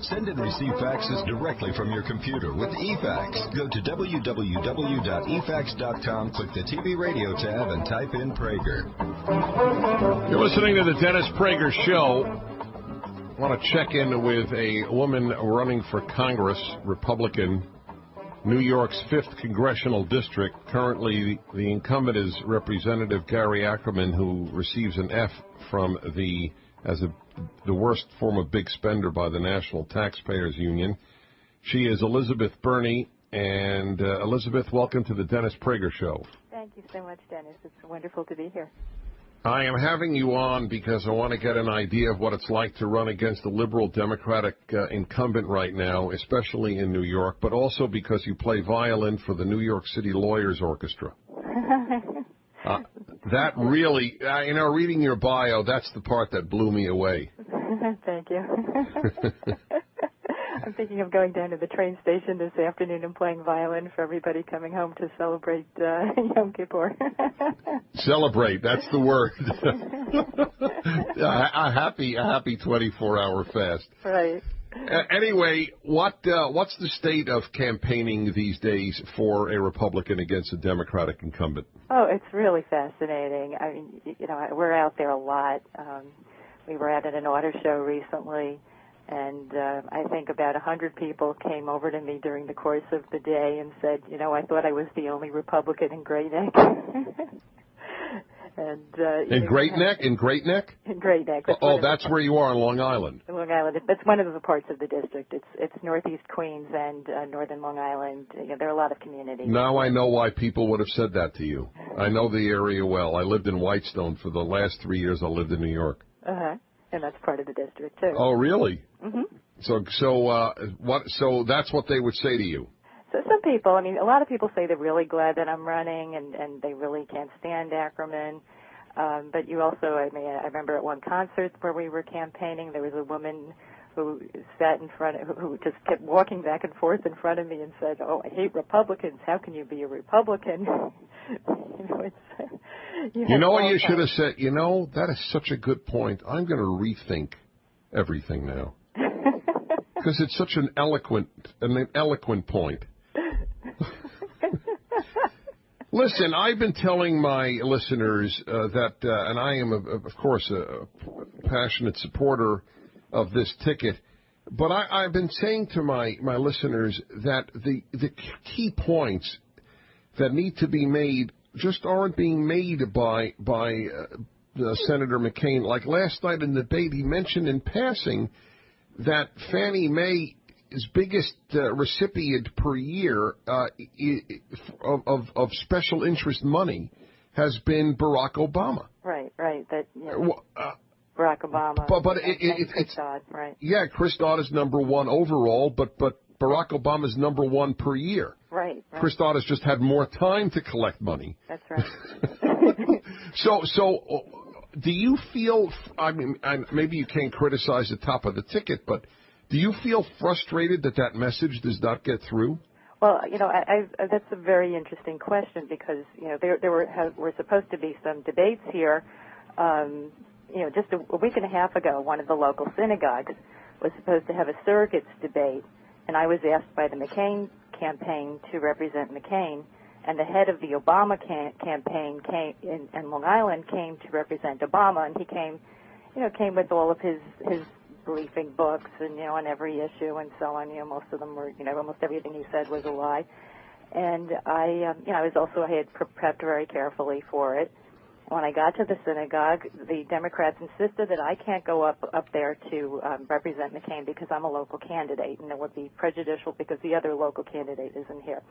Send and receive faxes directly from your computer with eFax. Go to www.efax.com, click the TV radio tab, and type in Prager. You're listening to the Dennis Prager Show. I want to check in with a woman running for Congress, Republican, New York's 5th Congressional District. Currently, the incumbent is Representative Gary Ackerman, who receives an F from the worst form of big spender by the National Taxpayers Union. She is Elizabeth Berney. And Elizabeth, welcome to the Dennis Prager Show. Thank you so much, Dennis. It's wonderful to be here. I am having you on because I want to get an idea of what it's like to run against a liberal Democratic incumbent right now, especially in New York, but also because you play violin for the New York City Lawyers Orchestra. That really, reading your bio, that's the part that blew me away. Thank you. I'm thinking of going down to the train station this afternoon and playing violin for everybody coming home to celebrate Yom Kippur. Celebrate, that's the word. a happy 24-hour fast. Right. Anyway, what's the state of campaigning these days for a Republican against a Democratic incumbent? Oh, it's really fascinating. I mean, we're out there a lot. We were out at an auto show recently, and I think about 100 people came over to me during the course of the day and said, I thought I was the only Republican in Great Neck. And, in Great Neck? In Great Neck? In Great Neck. That's where you are on Long Island. Long Island. That's one of the parts of the district. It's northeast Queens and northern Long Island. There are a lot of communities. Now I know why people would have said that to you. I know the area well. I lived in Whitestone for the last 3 years. I lived in New York. And that's part of the district too. Oh, really? Mm-hmm. So that's what they would say to you. So some people, a lot of people say they're really glad that I'm running and they really can't stand Ackerman. But you also, I remember at one concert where we were campaigning, there was a woman who sat in front, who just kept walking back and forth in front of me and said, "Oh, I hate Republicans. How can you be a Republican?" You know what you should have said? That is such a good point. I'm going to rethink everything now. Because it's such an eloquent point. Listen, I've been telling my listeners that, and I am, of course, a passionate supporter of this ticket, but I've been saying to my listeners that the key points that need to be made just aren't being made by Senator McCain. Like last night in the debate, he mentioned in passing that Fannie Mae's biggest recipient per year of special interest money has been Barack Obama. Right. Barack Obama. But it's Chris Dodd, right? Yeah, Chris Dodd is number one overall, but Barack Obama is number one per year. Right. Chris Dodd has just had more time to collect money. That's right. So do you feel? Maybe you can't criticize the top of the ticket, but do you feel frustrated that message does not get through? Well, that's a very interesting question because there were supposed to be some debates here. Just a week and a half ago, one of the local synagogues was supposed to have a surrogates debate, and I was asked by the McCain campaign to represent McCain, and the head of the Obama campaign came in Long Island came to represent Obama, and he came with all of his briefing books and on every issue and so on. Most of them were almost everything he said was a lie, and I had prepped very carefully for it. When I got to the synagogue, the Democrats insisted that I can't go up there to represent McCain because I'm a local candidate, and it would be prejudicial because the other local candidate isn't here,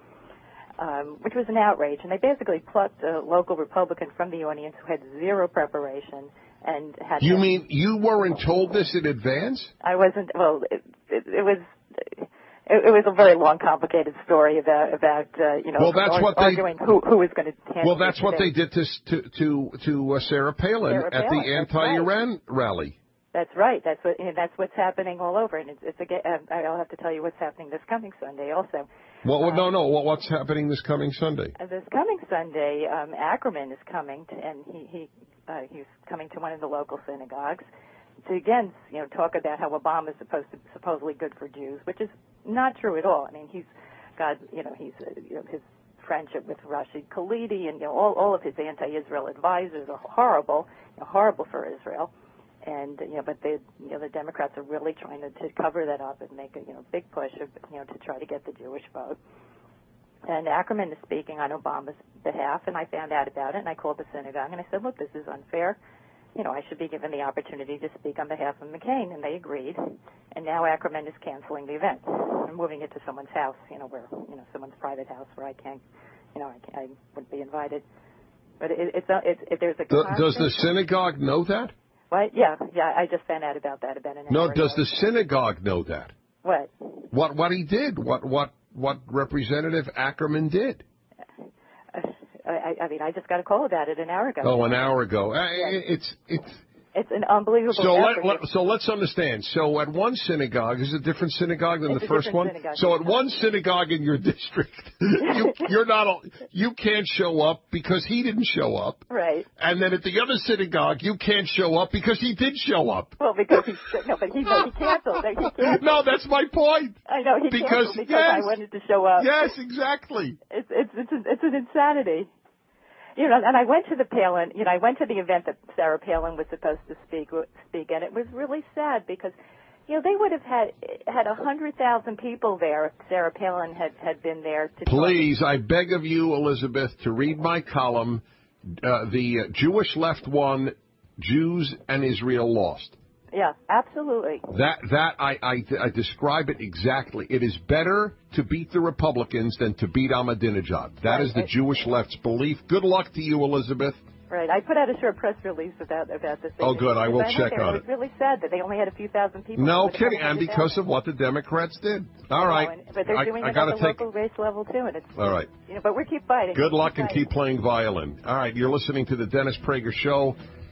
which was an outrage. And they basically plucked a local Republican from the audience who had zero preparation and had. You mean you weren't told this in advance? I wasn't. Well, it was. It was a very long, complicated story about Well, that's what arguing who was going to. Well, that's what they did to Sarah Palin at the anti-Iran rally. That's right. That's what's happening all over, and it's again. I'll have to tell you what's happening this coming Sunday also. Well, what's happening this coming Sunday? This coming Sunday, Ackerman is coming, and he's coming to one of the local synagogues again, talk about how Obama is supposedly good for Jews, which is not true at all. I mean, he's got, his friendship with Rashid Khalidi, and all of his anti-Israel advisors are horrible, horrible for Israel. And but the Democrats are really trying to cover that up and make a big push to try to get the Jewish vote. And Ackerman is speaking on Obama's behalf, and I found out about it, and I called the synagogue and I said, look, this is unfair. I should be given the opportunity to speak on behalf of McCain, and they agreed. And now Ackerman is canceling the event and moving it to someone's house, where someone's private house where I can't, I wouldn't be invited. But there's a does the synagogue know that? What? Yeah, I just found out about that about an hour ago. No, does the synagogue know that? What? What he did? What Representative Ackerman did? I mean, I just got a call about it an hour ago. Oh, an hour ago. Yeah. It's an unbelievable effort. So let's understand. So at one synagogue, is it a different synagogue than the first one? Synagogue. So at one synagogue in your district, you can't show up because he didn't show up. Right. And then at the other synagogue, you can't show up because he did show up. Well, because he canceled. He canceled. No, that's my point. I know he canceled because I wanted to show up. Yes, exactly. It's an insanity. And I went to the Palin, I went to the event that Sarah Palin was supposed to speak, and it was really sad because, they would have had 100,000 people there if Sarah Palin had been there. Please, I beg of you, Elizabeth, to read my column, The Jewish Left Won, Jews and Israel Lost. Yeah, absolutely. I describe it exactly. It is better to beat the Republicans than to beat Ahmadinejad. That is the Jewish left's belief. Good luck to you, Elizabeth. Right. I put out a short press release about this. Oh, good. I will check on it. It was really sad that they only had a few thousand people. No kidding. And because of what the Democrats did. All right. But they're doing it at the local race level, too. And it's, all right. But we keep fighting. Good luck and keep playing violin. All right. You're listening to the Dennis Prager Show.